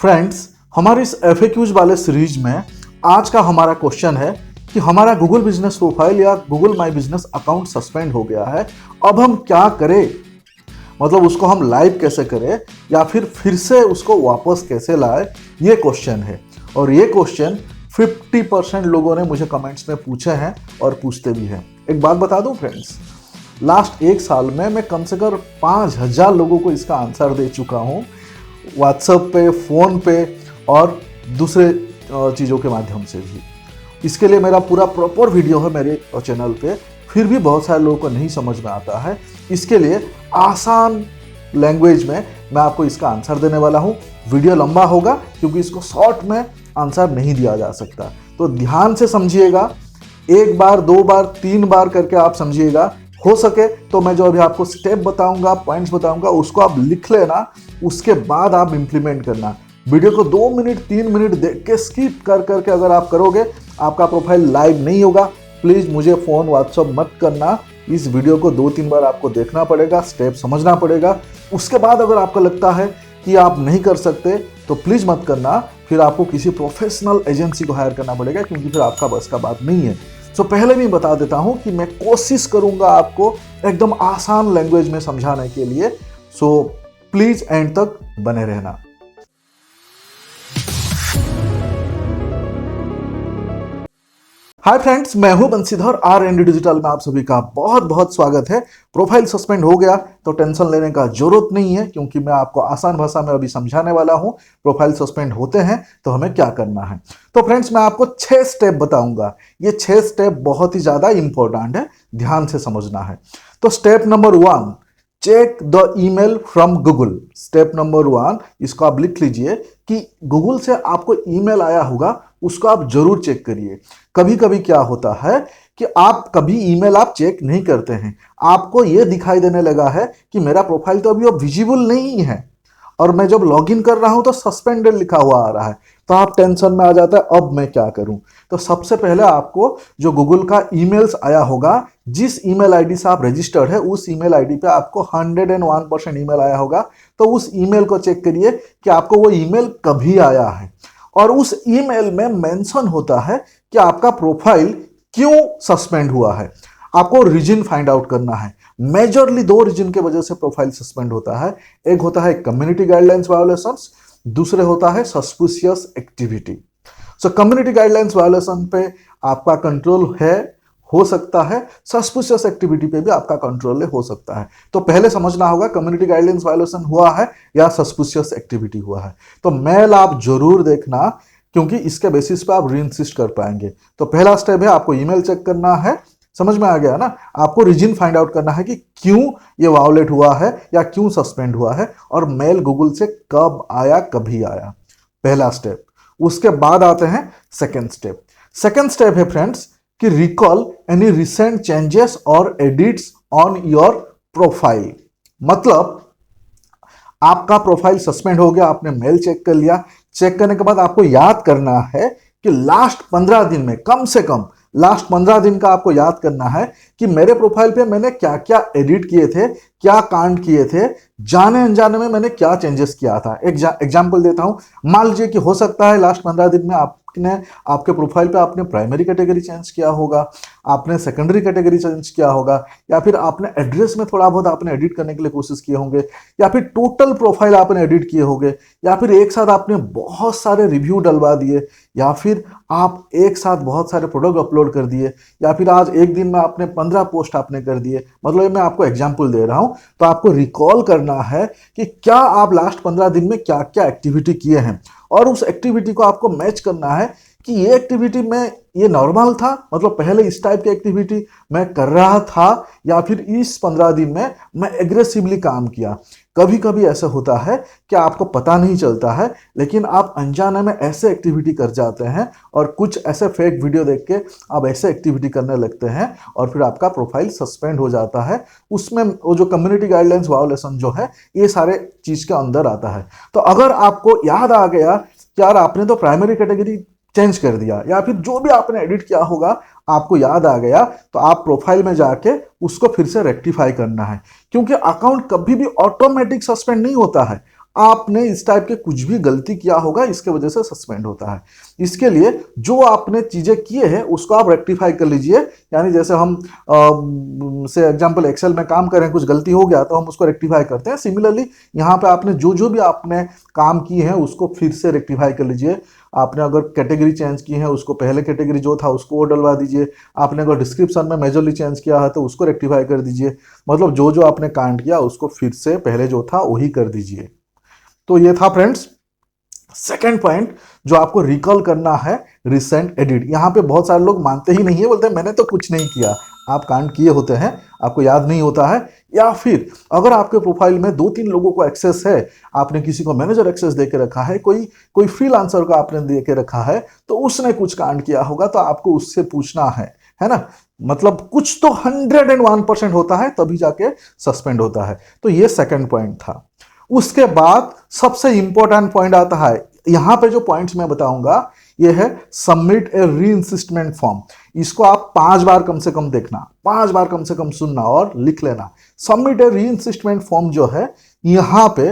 Friends, हमारे इस FAQs वाले सीरीज में आज का हमारा क्वेश्चन है कि हमारा गूगल बिजनेस प्रोफाइल या गूगल माई बिजनेस अकाउंट सस्पेंड हो गया है, अब हम क्या करें। मतलब उसको हम लाइव कैसे करें या फिर से उसको वापस कैसे लाए, ये क्वेश्चन है। और ये क्वेश्चन 50% लोगों ने मुझे कमेंट्स में पूछे हैं और पूछते भी हैं। एक बात बता दूं फ्रेंड्स, लास्ट एक साल में मैं कम से कम 5000 लोगों को इसका आंसर दे चुका हूं, व्हाट्सएप पे, फ़ोन पे और दूसरे चीज़ों के माध्यम से भी। इसके लिए मेरा पूरा प्रॉपर वीडियो है मेरे चैनल पे, फिर भी बहुत सारे लोगों को नहीं समझ में आता है। इसके लिए आसान लैंग्वेज में मैं आपको इसका आंसर देने वाला हूँ। वीडियो लंबा होगा क्योंकि इसको शॉर्ट में आंसर नहीं दिया जा सकता, तो ध्यान से समझिएगा। एक बार, दो बार, 3 बार करके आप समझिएगा। हो सके तो मैं जो अभी आपको स्टेप बताऊंगा, पॉइंट्स बताऊंगा, उसको आप लिख लेना, उसके बाद आप इंप्लीमेंट करना। वीडियो को 2 मिनट 3 मिनट देख के स्किप कर करके अगर आप करोगे, आपका प्रोफाइल लाइव नहीं होगा। प्लीज़ मुझे फ़ोन व्हाट्सअप मत करना। इस वीडियो को 2-3 बार आपको देखना पड़ेगा, स्टेप समझना पड़ेगा। उसके बाद अगर आपको लगता है कि आप नहीं कर सकते तो प्लीज़ मत करना, फिर आपको किसी प्रोफेशनल एजेंसी को हायर करना पड़ेगा, क्योंकि फिर आपका बस का बात नहीं है। तो पहले भी बता देता हूं कि मैं कोशिश करूंगा आपको एकदम आसान लैंग्वेज में समझाने के लिए। सो प्लीज एंड तक बने रहना। हाय फ्रेंड्स, मैं हूं बंसीधर। R&D डिजिटल में आप सभी का बहुत बहुत स्वागत है। प्रोफाइल सस्पेंड हो गया तो टेंशन लेने का जरूरत नहीं है, क्योंकि मैं आपको आसान भाषा में अभी समझाने वाला हूं। प्रोफाइल सस्पेंड होते हैं तो हमें क्या करना है। तो फ्रेंड्स, मैं आपको 6 स्टेप बताऊंगा। ये 6 स्टेप बहुत ही ज्यादा इंपॉर्टेंट है, ध्यान से समझना है। तो step number 1, check the email from Google. Step number 1, इसको आप लिख लीजिए कि गूगल से आपको ईमेल आया होगा, उसको आप जरूर चेक करिए। कभी कभी क्या होता है कि आप कभी ईमेल आप चेक नहीं करते हैं, आपको यह दिखाई देने लगा है कि मेरा प्रोफाइल तो अभी विजिबल नहीं है और मैं जब लॉगिन कर रहा हूं तो सस्पेंडेड लिखा हुआ आ रहा है। तो आप टेंशन में आ जाता है, अब मैं क्या करूं। तो सबसे पहले आपको जो गूगल का ईमेल्स आया होगा, जिस ईमेल आईडी से आप रजिस्टर्ड है, उस ईमेल आईडी पे आपको 101% ईमेल आया होगा। तो उस ईमेल को चेक करिए कि आपको वो ईमेल कभी आया है, और उस ईमेल में मेंशन होता है कि आपका प्रोफाइल क्यों सस्पेंड हुआ है। आपको रीजन फाइंड आउट करना है। मेजरली 2 रीजन के वजह से प्रोफाइल सस्पेंड होता है। एक होता है कम्युनिटी गाइडलाइंस वायोलेशंस, दूसरे होता है सस्पिशियस एक्टिविटी। सो कम्युनिटी गाइडलाइंस वायोलेशन पे आपका कंट्रोल है, हो सकता है, सस्पिशियस एक्टिविटी पे भी आपका कंट्रोल हो सकता है। तो पहले समझना होगा कम्युनिटी गाइडलाइंस वायोलेशन हुआ है या सस्पिशियस एक्टिविटी हुआ है। तो मेल आप जरूर देखना, क्योंकि इसके बेसिस पे आप रीइंसिस्ट कर पाएंगे। तो पहला स्टेप है आपको ईमेल चेक करना है। समझ में आ गया ना। आपको रीजन फाइंड आउट करना है कि क्यों ये वायोलेट हुआ है या क्यों सस्पेंड हुआ है, और मेल गूगल से कब आया, कभी आया। पहला स्टेप। उसके बाद आते हैं सेकेंड स्टेप। सेकेंड स्टेप है फ्रेंड्स कि रिकॉल एनी रिसेंट चेंजेस और एडिट्स ऑन योर प्रोफाइल। मतलब आपका प्रोफाइल सस्पेंड हो गया, आपने मेल चेक कर लिया। चेक करने के बाद आपको याद करना है कि लास्ट 15 दिन में, कम से कम लास्ट 15 दिन का आपको याद करना है कि मेरे प्रोफाइल पे मैंने क्या क्या एडिट किए थे, क्या कांड किए थे, जाने अनजाने में मैंने क्या चेंजेस किया था। एग्जाम्पल देता हूं। मान लीजिए कि हो सकता है लास्ट 15 दिन में आपने आपके प्रोफाइल पे आपने प्राइमरी कैटेगरी चेंज किया होगा, आपने सेकेंडरी कैटेगरी चेंज किया होगा, या फिर आपने एड्रेस में थोड़ा बहुत आपने एडिट करने के लिए कोशिश किए होंगे, या फिर टोटल प्रोफाइल आपने एडिट किए होंगे, या फिर एक साथ आपने बहुत सारे रिव्यू डलवा दिए, या फिर आप एक साथ बहुत सारे प्रोडक्ट अपलोड कर दिए, या फिर आज एक दिन में आपने 15 पोस्ट आपने कर दिए। मतलब मैं आपको एग्जांपल दे रहा हूं। तो आपको रिकॉल करना है कि क्या आप लास्ट 15 दिन में क्या क्या एक्टिविटी किए हैं, और उस एक्टिविटी को आपको मैच करना है कि ये एक्टिविटी में ये नॉर्मल था, मतलब पहले इस टाइप की एक्टिविटी मैं कर रहा था, या फिर इस 15 दिन में मैं एग्रेसिवली काम किया। कभी कभी ऐसा होता है कि आपको पता नहीं चलता है, लेकिन आप अनजाने में ऐसे एक्टिविटी कर जाते हैं और कुछ ऐसे फेक वीडियो देख के आप ऐसे एक्टिविटी करने लगते हैं, और फिर आपका प्रोफाइल सस्पेंड हो जाता है। उसमें वो जो कम्युनिटी गाइडलाइंस वायोलेशन जो है, ये सारे चीज़ के अंदर आता है। तो अगर आपको याद आ गया कि यार आपने तो प्राइमरी कैटेगरी चेंज कर दिया, या फिर जो भी आपने एडिट किया होगा आपको याद आ गया, तो आप प्रोफाइल में जाके उसको फिर से रेक्टिफाई करना है। क्योंकि अकाउंट कभी भी ऑटोमेटिक सस्पेंड नहीं होता है। आपने इस टाइप के कुछ भी गलती किया होगा, इसके वजह से सस्पेंड होता है। इसके लिए जो आपने चीजें किए हैं उसको आप रेक्टिफाई कर लीजिए। यानी जैसे हम से एग्जांपल एक्सेल में काम करें, कुछ गलती हो गया तो हम उसको रेक्टिफाई करते हैं। सिमिलरली यहाँ पे आपने जो जो भी आपने काम किए हैं उसको फिर से रेक्टिफाई कर लीजिए। आपने अगर कैटेगरी चेंज की है, उसको पहले कैटेगरी जो था उसको डलवा दीजिए। आपने अगर डिस्क्रिप्शन में मेजरली चेंज किया है तो उसको रेक्टिफाई कर दीजिए। मतलब जो जो आपने कांड किया उसको फिर से पहले जो था वही कर दीजिए। तो ये था फ्रेंड्स सेकेंड पॉइंट जो आपको रिकॉल करना है, रिसेंट एडिट। यहां पे बहुत सारे लोग मानते ही नहीं है, बोलते हैं मैंने तो कुछ नहीं किया। आप कांड किए होते हैं, आपको याद नहीं होता है, या फिर अगर आपके प्रोफाइल में 2-3 लोगों को एक्सेस है, आपने किसी को मैनेजर एक्सेस देके रखा है, कोई फ्रीलांसर को आपने देके रखा है, तो उसने कुछ कांड किया होगा तो आपको उससे पूछना है ना। मतलब कुछ तो 101% होता है तभी जाके सस्पेंड होता है। तो ये सेकंड पॉइंट था। उसके बाद सबसे इंपॉर्टेंट पॉइंट आता है। यहां पे जो पॉइंट्स मैं बताऊंगा ये है सबमिट ए रीइंसिस्टमेंट फॉर्म। इसको आप 5 बार कम से कम देखना, 5 बार कम से कम सुनना और लिख लेना। सबमिट ए रीइंसिस्टमेंट फॉर्म जो है, यहां पे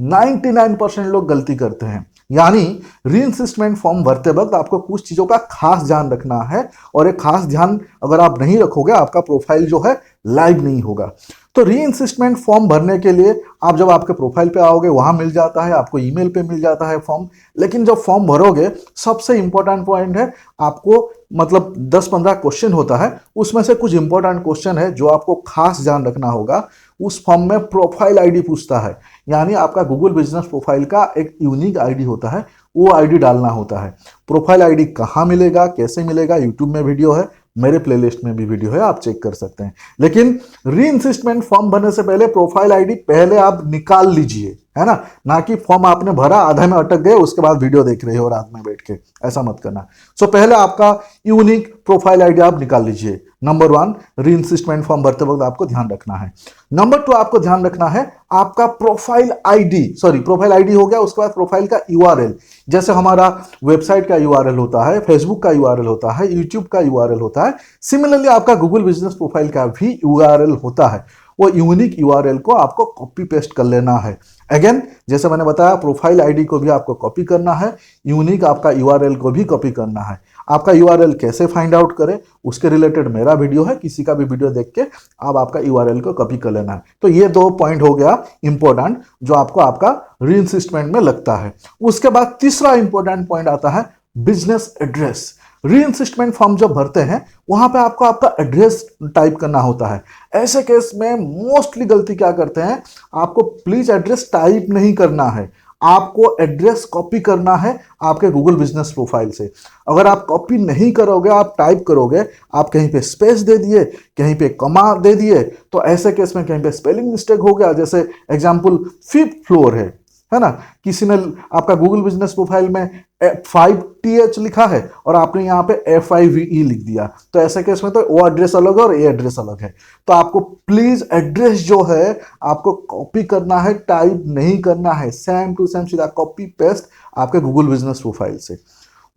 99% लोग गलती करते हैं। यानी रीइंसिस्टमेंट फॉर्म भरते वक्त आपको कुछ चीजों का खास ध्यान रखना है, और एक खास ध्यान अगर आप नहीं रखोगे आपका प्रोफाइल जो है लाइव नहीं होगा। तो रीइंसिस्टमेंट फॉर्म भरने के लिए आप जब आपके प्रोफाइल पे आओगे वहां मिल जाता है, आपको ईमेल पे मिल जाता है फॉर्म। लेकिन जब फॉर्म भरोगे, सबसे इंपॉर्टेंट पॉइंट है, आपको मतलब 10-15 क्वेश्चन होता है, उसमें से कुछ इंपॉर्टेंट क्वेश्चन है जो आपको खास ध्यान रखना होगा। उस फॉर्म में प्रोफाइल आईडी पूछता है, यानी आपका गूगल बिजनेस प्रोफाइल का एक यूनिक आईडी होता है, वो आईडी डालना होता है। प्रोफाइल आईडी कहाँ मिलेगा, कैसे मिलेगा, यूट्यूब में वीडियो है, मेरे प्लेलिस्ट में भी वीडियो है, आप चेक कर सकते हैं। लेकिन रीइंसिस्टमेंट फॉर्म भरने से पहले प्रोफाइल आईडी पहले आप निकाल लीजिए, है ना कि फॉर्म आपने भरा, आधा में अटक गए, उसके बाद वीडियो देख रहे हो रात में बैठ के, ऐसा मत करना। सो पहले आपका यूनिक प्रोफाइल आईडी आप निकाल लीजिए। नंबर 1 रीइंसिस्टमेंट फॉर्म भरते वक्त आपको ध्यान रखना है। नंबर 2 आपको ध्यान रखना है आपका प्रोफाइल आईडी हो गया, उसके बाद प्रोफाइल का यूआरएल। जैसे हमारा वेबसाइट का यूआरएल होता है, फेसबुक का यूआरएल होता है, यूट्यूब का यूआरएल होता है, सिमिलरली आपका गूगल बिजनेस प्रोफाइल का भी यूआरएल होता है। वो यूनिक यूआरएल को आपको कॉपी पेस्ट कर लेना है। अगेन जैसे मैंने बताया, प्रोफाइल आईडी को भी आपको कॉपी करना है, यूनिक आपका यूआरएल को भी कॉपी करना है। आपका यूआरएल कैसे फाइंड आउट करें, उसके रिलेटेड मेरा वीडियो है, किसी का भी वीडियो देख के आप आपका यूआरएल को कॉपी कर लेना है। तो ये 2 पॉइंट हो गया इंपॉर्टेंट जो आपको आपका रीइंसिस्टमेंट में लगता है। उसके बाद तीसरा इंपॉर्टेंट पॉइंट आता है बिजनेस एड्रेस। रीइंसिस्टमेंट फॉर्म जब भरते हैं वहां पे आपको आपका एड्रेस टाइप करना होता है। ऐसे केस में मोस्टली गलती क्या करते हैं, आपको प्लीज एड्रेस टाइप नहीं करना है, आपको एड्रेस कॉपी करना है आपके गूगल बिजनेस प्रोफाइल से। अगर आप कॉपी नहीं करोगे, आप टाइप करोगे, आप कहीं पे स्पेस दे दिए, कहीं पे कमा दे दिए, तो ऐसे केस में कहीं पे स्पेलिंग मिस्टेक हो गया। जैसे एग्जांपल 5th फ्लोर है ना, किसी ने आपका गूगल बिजनेस प्रोफाइल में 5th लिखा है और आपने यहाँ पे FIVE लिख दिया, तो ऐसे केस में तो वो एड्रेस अलग है और ये एड्रेस अलग है। तो आपको प्लीज एड्रेस जो है आपको कॉपी करना है, टाइप नहीं करना है, सेम टू सेम सीधा कॉपी पेस्ट आपके गूगल बिजनेस प्रोफाइल से।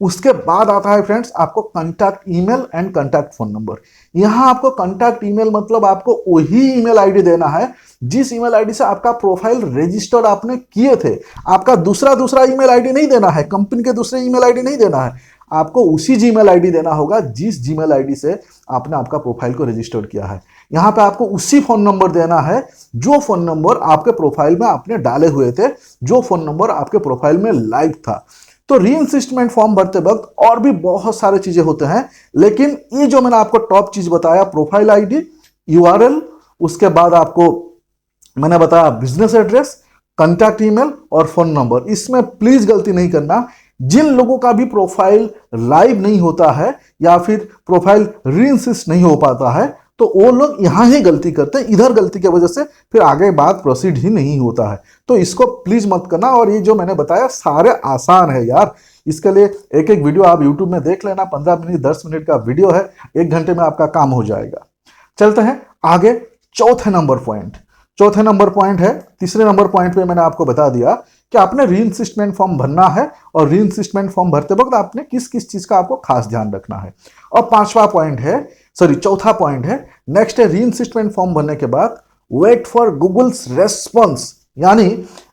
उसके बाद आता है फ्रेंड्स आपको contact email and contact phone number. यहां आपको कॉन्टैक्ट ईमेल मतलब आपको वही ईमेल आईडी देना है जिस ईमेल आईडी से आपका प्रोफाइल रजिस्टर्ड आपने किए थे। आपका दूसरा ईमेल आईडी नहीं देना है, कंपनी के दूसरे ईमेल आईडी नहीं देना है, आपको उसी जीमेल आईडी देना होगा जिस जीमेल आईडी से आपने आपका प्रोफाइल को रजिस्टर्ड किया है। यहां पे आपको उसी फोन नंबर देना है जो फोन नंबर आपके प्रोफाइल में आपने डाले हुए थे, जो फोन नंबर आपके प्रोफाइल में लाइव था। तो रीइंसिस्टमेंट फॉर्म भरते वक्त और भी बहुत सारे चीजें होते हैं, लेकिन ये जो मैंने आपको टॉप चीज बताया, प्रोफाइल आईडी, यूआरएल, उसके बाद आपको मैंने बताया बिजनेस एड्रेस, कॉन्टैक्ट ईमेल और फोन नंबर, इसमें प्लीज गलती नहीं करना। जिन लोगों का भी प्रोफाइल लाइव नहीं होता है या फिर प्रोफाइल रीइंसिस्ट नहीं हो पाता है, तो वो लोग यहां ही गलती करते हैं, इधर गलती की वजह से फिर आगे बात प्रोसीड ही नहीं होता है। तो इसको प्लीज मत करना। और ये जो मैंने बताया सारे आसान है यार, इसके लिए एक एक वीडियो आप यूट्यूब में देख लेना, 15 मिनट 10 मिनट का वीडियो है, 1 घंटे में आपका काम हो जाएगा। चलते हैं आगे। चौथे नंबर पॉइंट है, तीसरे नंबर पॉइंट पे मैंने आपको बता दिया कि आपने रीइंसिस्टमेंट फॉर्म भरना है और रीइंसिस्टमेंट फॉर्म भरते वक्त आपने किस किस चीज का आपको खास ध्यान रखना है। और चौथा पॉइंट है नेक्स्ट है रीइंसिस्टमेंट फॉर्म भरने के बाद वेट फॉर गूगल्स रेस्पॉन्स, यानी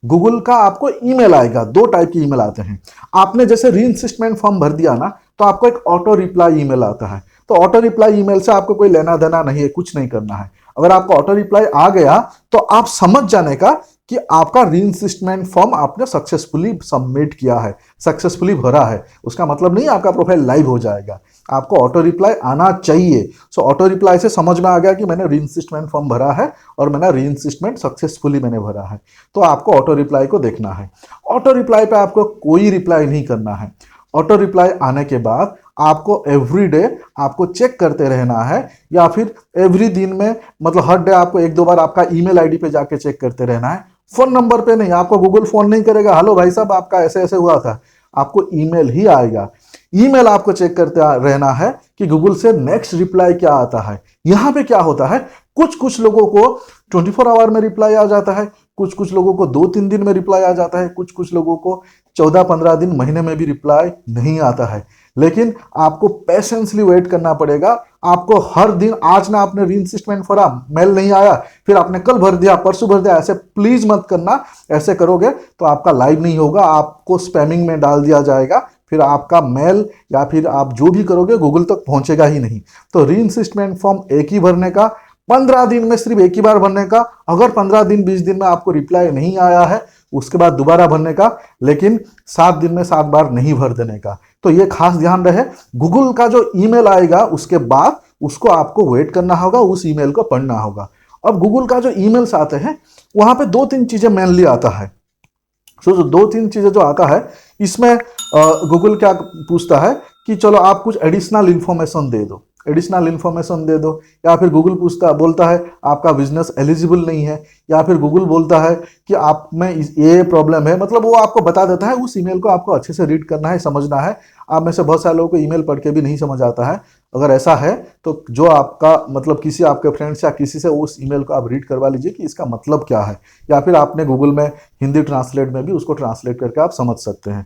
गूगल का आपको ईमेल आएगा, दो टाइप के ईमेल आते हैं। आपने जैसे रीइंसिस्टमेंट फॉर्म भर दिया ना, तो आपको एक ऑटो रिप्लाई ईमेल आता है। तो ऑटो रिप्लाई ईमेल से आपको कोई लेना देना नहीं है, कुछ नहीं करना है। अगर आपको ऑटो रिप्लाई आ गया तो आप समझ जाने का कि आपका रीइंसिस्टमेंट फॉर्म आपने सक्सेसफुली सबमिट किया है, सक्सेसफुली भरा है। उसका मतलब नहीं आपका प्रोफाइल लाइव हो जाएगा, आपको ऑटो रिप्लाई आना चाहिए। सो ऑटो रिप्लाई से समझ में आ गया कि मैंने रीइंसिस्टमेंट फॉर्म भरा है और मैंने रीइंसिस्टमेंट सक्सेसफुली मैंने भरा है। तो आपको ऑटो रिप्लाई को देखना है। ऑटो रिप्लाई पे आपको कोई रिप्लाई नहीं करना है। ऑटो रिप्लाई आने के बाद आपको एवरी डे आपको चेक करते रहना है, या फिर एवरी दिन में मतलब हर डे आपको एक दो बार आपका ईमेल आईडी पे जाके चेक करते रहना है। फोन नंबर पे नहीं, आपको गूगल फोन नहीं करेगा, हेलो भाई साहब आपका ऐसे ऐसे हुआ था। आपको ईमेल ही आएगा। ईमेल आपको चेक करते रहना है कि गूगल से नेक्स्ट रिप्लाई क्या आता है। यहां पे क्या होता है, कुछ कुछ लोगों को 24 आवर में रिप्लाई आ जाता है, कुछ कुछ लोगों को 2-3 दिन में रिप्लाई आ जाता है, कुछ कुछ लोगों को 14-15 दिन, महीने में भी रिप्लाई नहीं आता है। लेकिन आपको पेशेंसली वेट करना पड़ेगा। आपको हर दिन, आज ना आपने रीइंसिस्टमेंट भरा, मेल नहीं आया, फिर आपने कल भर दिया, परसों भर दिया, ऐसे प्लीज मत करना। ऐसे करोगे तो आपका लाइव नहीं होगा, आपको स्पैमिंग में डाल दिया जाएगा, फिर आपका मेल या फिर आप जो भी करोगे गूगल तक पहुंचेगा ही नहीं। तो रीइंसिस्टमेंट फॉर्म एक ही भरने का, 15 दिन में सिर्फ एक ही बार भरने का। अगर 15 दिन 20 दिन में आपको रिप्लाई नहीं आया है, उसके बाद दोबारा भरने का, लेकिन 7 दिन में 7 बार नहीं भर देने का। तो ये खास ध्यान रहे, गूगल का जो ईमेल आएगा उसके बाद उसको आपको वेट करना होगा, उस ईमेल को पढ़ना होगा। अब गूगल का जो ईमेल्स आते हैं वहां पे 2-3 चीजें मेनली आता है। जो 2-3 चीजें जो आता है, इसमें गूगल क्या पूछता है कि चलो आप कुछ एडिशनल इंफॉर्मेशन दे दो, एडिशनल इंफॉर्मेशन दे दो। या फिर गूगल बोलता है आपका बिजनेस एलिजिबल नहीं है, या फिर गूगल बोलता है कि आप में ये प्रॉब्लम है। मतलब वो आपको बता देता है। उस ईमेल को आपको अच्छे से रीड करना है, समझना है। आप में से बहुत सारे लोगों को ईमेल पढ़ के भी नहीं समझ आता है। अगर ऐसा है तो जो आपका मतलब किसी आपके फ्रेंड्स या किसी से उस ईमेल को आप रीड करवा लीजिए कि इसका मतलब क्या है, या फिर आपने गूगल में हिंदी ट्रांसलेट में भी उसको ट्रांसलेट करके आप समझ सकते हैं।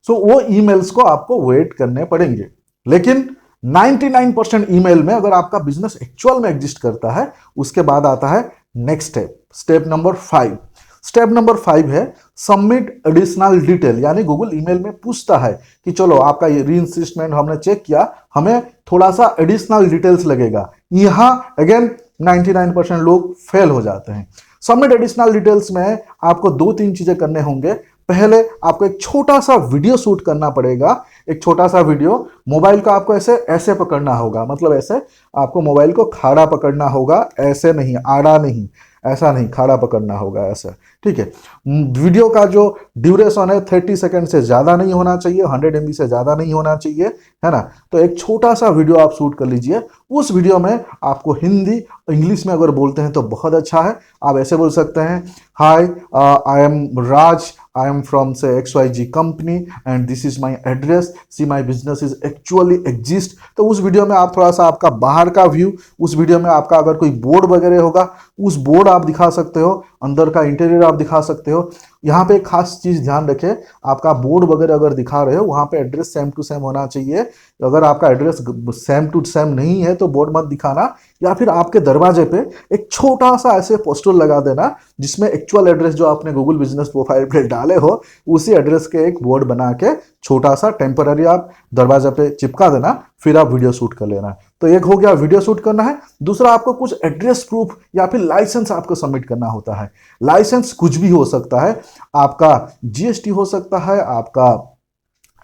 सो वो ईमेल्स को आपको वेट करने पड़ेंगे। लेकिन 99% ईमेल में अगर आपका बिजनेस एक्चुअल में एग्जिस्ट करता है, उसके बाद आता है next step, step number 5। Step number 5 है सबमिट एडिशनल डिटेल। यानी गूगल ईमेल में पूछता है कि चलो आपका ये रीइंसिस्टमेंट हमने चेक किया, हमें थोड़ा सा एडिशनल डिटेल्स लगेगा। यहां अगेन 99% लोग फेल हो जाते हैं। सबमिट एडिशनल डिटेल्स में आपको 2-3 चीजें करने होंगे। पहले आपको एक छोटा सा वीडियो शूट करना पड़ेगा। एक छोटा सा वीडियो, मोबाइल को आपको ऐसे ऐसे पकड़ना होगा, मतलब ऐसे आपको मोबाइल को खाड़ा पकड़ना होगा, ऐसे नहीं, आड़ा नहीं, ऐसा नहीं, खाड़ा पकड़ना होगा ऐसे, ठीक है। वीडियो का जो ड्यूरेशन है 30 सेकंड से ज़्यादा नहीं होना चाहिए, 100 MB से ज़्यादा नहीं होना चाहिए, है ना। तो एक छोटा सा वीडियो आप शूट कर लीजिए। उस वीडियो में आपको हिंदी, इंग्लिश में अगर बोलते हैं तो बहुत अच्छा है। आप ऐसे बोल सकते हैं, hi I am Raj, I am from say XYG company and this is my address, see my business is actually exist। तो उस वीडियो में आप थोड़ा सा आपका बाहर का व्यू, उस वीडियो में आपका अगर कोई बोर्ड वगैरह होगा उस बोर्ड आप दिखा सकते हो, अंदर का इंटीरियर आप दिखा सकते हो। यहाँ पे एक खास चीज ध्यान रखें, आपका बोर्ड वगैरह अगर दिखा रहे हो वहाँ पे एड्रेस सेम टू सेम होना चाहिए। अगर आपका एड्रेस सेम टू सेम नहीं है तो बोर्ड मत दिखाना, या फिर आपके दरवाजे पे एक छोटा सा ऐसे पोस्टर लगा देना जिसमें एक्चुअल एड्रेस जो आपने गूगल बिजनेस प्रोफाइल पे डाले हो उसी एड्रेस के एक बोर्ड बना के छोटा सा टेम्पररी आप दरवाजे पे चिपका देना, फिर आप वीडियो शूट कर लेना। तो एक हो गया वीडियो शूट करना है। दूसरा, आपको कुछ एड्रेस प्रूफ या फिर लाइसेंस आपको सबमिट करना होता है। लाइसेंस कुछ भी हो सकता है, आपका जीएसटी हो सकता है, आपका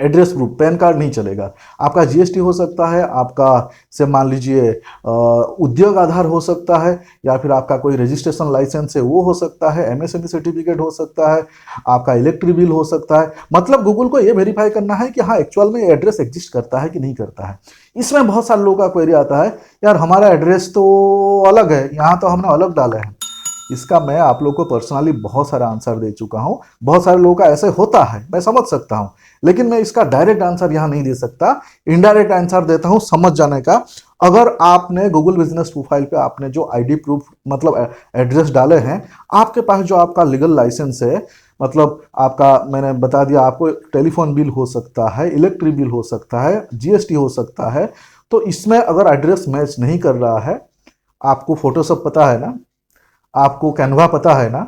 एड्रेस प्रूफ, पैन कार्ड नहीं चलेगा, आपका जीएसटी हो सकता है, आपका से मान लीजिए उद्योग आधार हो सकता है, या फिर आपका कोई रजिस्ट्रेशन लाइसेंस है वो हो सकता है, एमएसएमई सर्टिफिकेट हो सकता है, आपका इलेक्ट्रिक बिल हो सकता है। मतलब गूगल को ये वेरीफाई करना है कि हाँ एक्चुअल में ये एड्रेस एग्जिस्ट करता है कि नहीं करता है। इसमें बहुत सारे लोगों का क्वेरी आता है, यार हमारा एड्रेस तो अलग है, यहाँ तो हमने अलग डाला है। इसका मैं आप लोग को पर्सनली बहुत सारा आंसर दे चुका हूं। बहुत सारे लोगों का ऐसे होता है, मैं समझ सकता हूं, लेकिन मैं इसका डायरेक्ट आंसर यहां नहीं दे सकता, इनडायरेक्ट आंसर देता हूं समझ जाने का। अगर आपने गूगल बिजनेस प्रोफाइल पे आपने जो आईडी प्रूफ मतलब एड्रेस डाले हैं, आपके पास जो आपका लीगल लाइसेंस है, मतलब आपका मैंने बता दिया, आपको टेलीफोन बिल हो सकता है, इलेक्ट्रिक बिल हो सकता है, जीएसटी हो सकता है। तो इसमें अगर एड्रेस मैच नहीं कर रहा है, आपको फोटोशॉप पता है ना, आपको कैनवा पता है ना,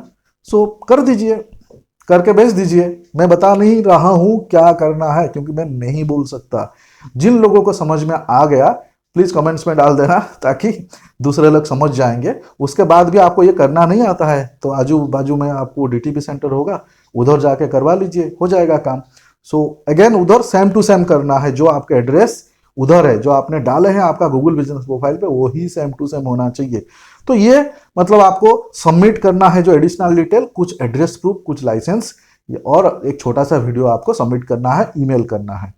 सो कर दीजिए, करके भेज दीजिए। मैं बता नहीं रहा हूं क्या करना है क्योंकि मैं नहीं बोल सकता। जिन लोगों को समझ में आ गया प्लीज कमेंट्स में डाल देना ताकि दूसरे लोग समझ जाएंगे। उसके बाद भी आपको ये करना नहीं आता है तो आजू बाजू में आपको डीटीपी सेंटर होगा, उधर जाके करवा लीजिए, हो जाएगा काम। सो अगेन उधर सेम टू सेम करना है, जो आपके एड्रेस उधर है, जो आपने डाले हैं आपका गूगल बिजनेस प्रोफाइल पे, वही सेम टू सेम होना चाहिए। तो ये मतलब आपको सबमिट करना है जो एडिशनल डिटेल, कुछ एड्रेस प्रूफ, कुछ लाइसेंस और एक छोटा सा वीडियो आपको सबमिट करना है, ईमेल करना है।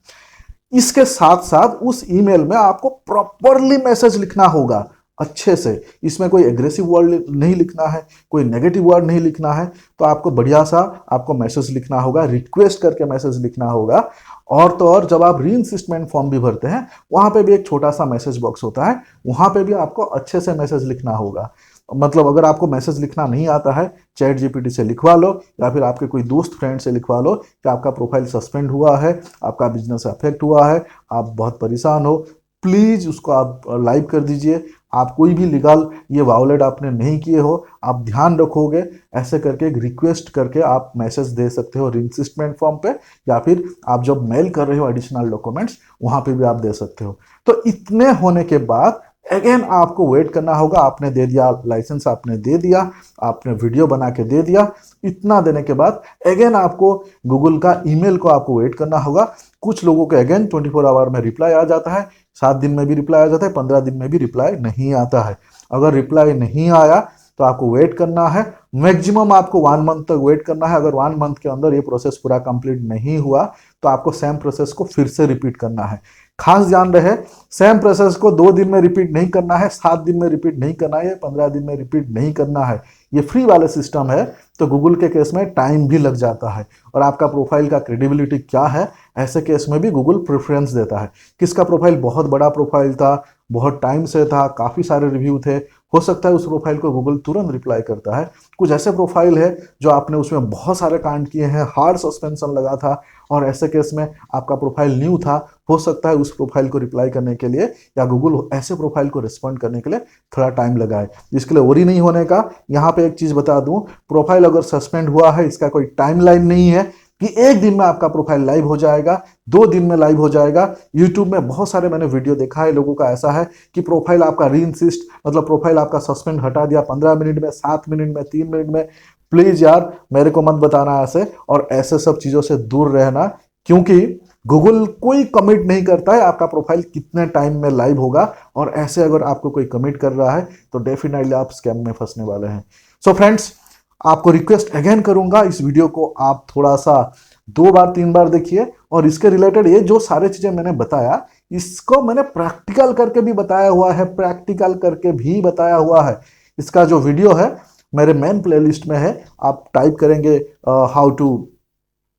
इसके साथ साथ उस ईमेल में आपको प्रॉपरली मैसेज लिखना होगा, अच्छे से। इसमें कोई एग्रेसिव वर्ड नहीं लिखना है, कोई नेगेटिव वर्ड नहीं लिखना है। तो आपको बढ़िया सा आपको मैसेज लिखना होगा, रिक्वेस्ट करके मैसेज लिखना होगा। और तो और जब आप रीइंसिस्टमेंट फॉर्म भी भरते हैं वहां पे भी एक छोटा सा मैसेज बॉक्स होता है, वहां पे भी आपको अच्छे से मैसेज लिखना होगा। मतलब अगर आपको मैसेज लिखना नहीं आता है, चैट जीपीटी से लिखवा लो या फिर आपके कोई दोस्त फ्रेंड से लिखवा लो कि आपका प्रोफाइल सस्पेंड हुआ है, आपका बिजनेस अफेक्ट हुआ है, आप बहुत परेशान हो, प्लीज उसको आप लाइव कर दीजिए। आप कोई भी लीगल ये वायोलेट आपने नहीं किए हो, आप ध्यान रखोगे, ऐसे करके एक रिक्वेस्ट करके आप मैसेज दे सकते हो इंसिस्टमेंट फॉर्म पे, या फिर आप जब मेल कर रहे हो एडिशनल डॉक्यूमेंट्स वहां पे भी आप दे सकते हो। तो इतने होने के बाद अगेन आपको वेट करना होगा। आपने दे दिया लाइसेंस, आपने दे दिया, आपने वीडियो बना के दे दिया, इतना देने के बाद अगेन आपको गूगल का ईमेल को आपको वेट करना होगा। कुछ लोगों के अगेन 24 आवर में रिप्लाई आ जाता है, 7 दिन में भी रिप्लाई आ जाता है, 15 दिन में भी रिप्लाई नहीं आता है। अगर रिप्लाई नहीं आया तो आपको वेट करना है, मैक्सिमम आपको 1 मंथ तक वेट करना है। अगर 1 मंथ के अंदर ये प्रोसेस पूरा कंप्लीट नहीं हुआ तो आपको सेम प्रोसेस को फिर से रिपीट करना है। खास ध्यान रहे, सेम प्रोसेस को 2 दिन में रिपीट नहीं करना है, 7 दिन में रिपीट नहीं करना है, 15 दिन में रिपीट नहीं करना है। ये फ्री वाले सिस्टम है तो गूगल के केस में टाइम भी लग जाता है। और आपका प्रोफाइल का क्रेडिबिलिटी क्या है, ऐसे केस में भी गूगल प्रेफरेंस देता है। किसका प्रोफाइल बहुत बड़ा प्रोफाइल था, बहुत टाइम से था, काफ़ी सारे रिव्यू थे, हो सकता है उस प्रोफाइल को गूगल तुरंत रिप्लाई करता है। कुछ ऐसे प्रोफाइल है जो आपने उसमें बहुत सारे कांड किए हैं, हार्ड सस्पेंशन लगा था, और ऐसे केस में आपका प्रोफाइल न्यू था, हो सकता है उस प्रोफाइल को रिप्लाई करने के लिए या गूगल ऐसे प्रोफाइल को रिस्पॉन्ड करने के लिए थोड़ा टाइम लगाए। इसके लिए वरी नहीं होने का। यहाँ पे एक चीज़ बता दूं, प्रोफाइल अगर सस्पेंड हुआ है इसका कोई टाइमलाइन नहीं है कि 1 दिन में आपका प्रोफाइल लाइव हो जाएगा, 2 दिन में लाइव हो जाएगा। यूट्यूब में बहुत सारे मैंने वीडियो देखा है, लोगों का ऐसा है कि प्रोफाइल आपका रीइंसिस्ट मतलब प्रोफाइल आपका सस्पेंड हटा दिया 15 मिनट में, 7 मिनट में, 3 मिनट में। प्लीज यार मेरे को मत बताना ऐसे, और ऐसे सब चीजों से दूर रहना, क्योंकि गूगल कोई कमिट नहीं करता है आपका प्रोफाइल कितने टाइम में लाइव होगा। और ऐसे अगर आपको कोई कमिट कर रहा है तो डेफिनेटली आप स्कैम में फंसने वाले हैं। सो फ्रेंड्स, आपको रिक्वेस्ट अगेन करूंगा, इस वीडियो को आप थोड़ा सा 2 बार 3 बार देखिए, और इसके रिलेटेड ये जो सारे चीजें मैंने बताया इसको मैंने प्रैक्टिकल करके भी बताया हुआ है, प्रैक्टिकल करके भी बताया हुआ है। इसका जो वीडियो है मेरे मेन प्लेलिस्ट में है, आप टाइप करेंगे how to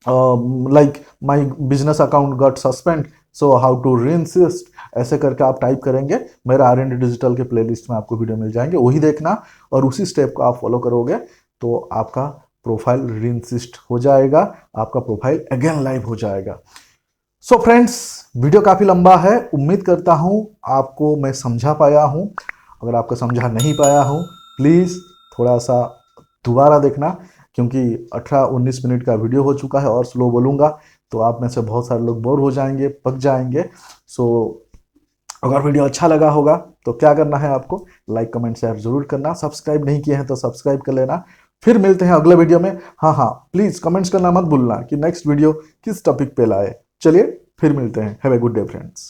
like my business account got suspend so how to reinstate, ऐसे करके आप टाइप करेंगे, मेरे R&D डिजिटल के प्लेलिस्ट में आपको वीडियो मिल जाएंगे, वही देखना और उसी स्टेप को आप फॉलो करोगे तो आपका प्रोफाइल रीइंसिस्ट हो जाएगा, आपका प्रोफाइल अगेन लाइव हो जाएगा। सो फ्रेंड्स, वीडियो काफ़ी लंबा है, उम्मीद करता हूँ आपको मैं समझा पाया हूँ। अगर आपको समझा नहीं पाया हूँ प्लीज़ थोड़ा सा दोबारा देखना, क्योंकि 18-19 मिनट का वीडियो हो चुका है और स्लो बोलूँगा तो आप में से बहुत सारे लोग बोर हो जाएंगे, पक जाएंगे। सो अगर वीडियो अच्छा लगा होगा तो क्या करना है आपको, लाइक कमेंट शेयर जरूर करना, सब्सक्राइब नहीं किए हैं तो सब्सक्राइब कर लेना। फिर मिलते हैं अगले वीडियो में। हाँ, प्लीज़ कमेंट्स करना मत भूलना कि नेक्स्ट वीडियो किस टॉपिक पे लाए। चलिए फिर मिलते हैं। Have a good day friends.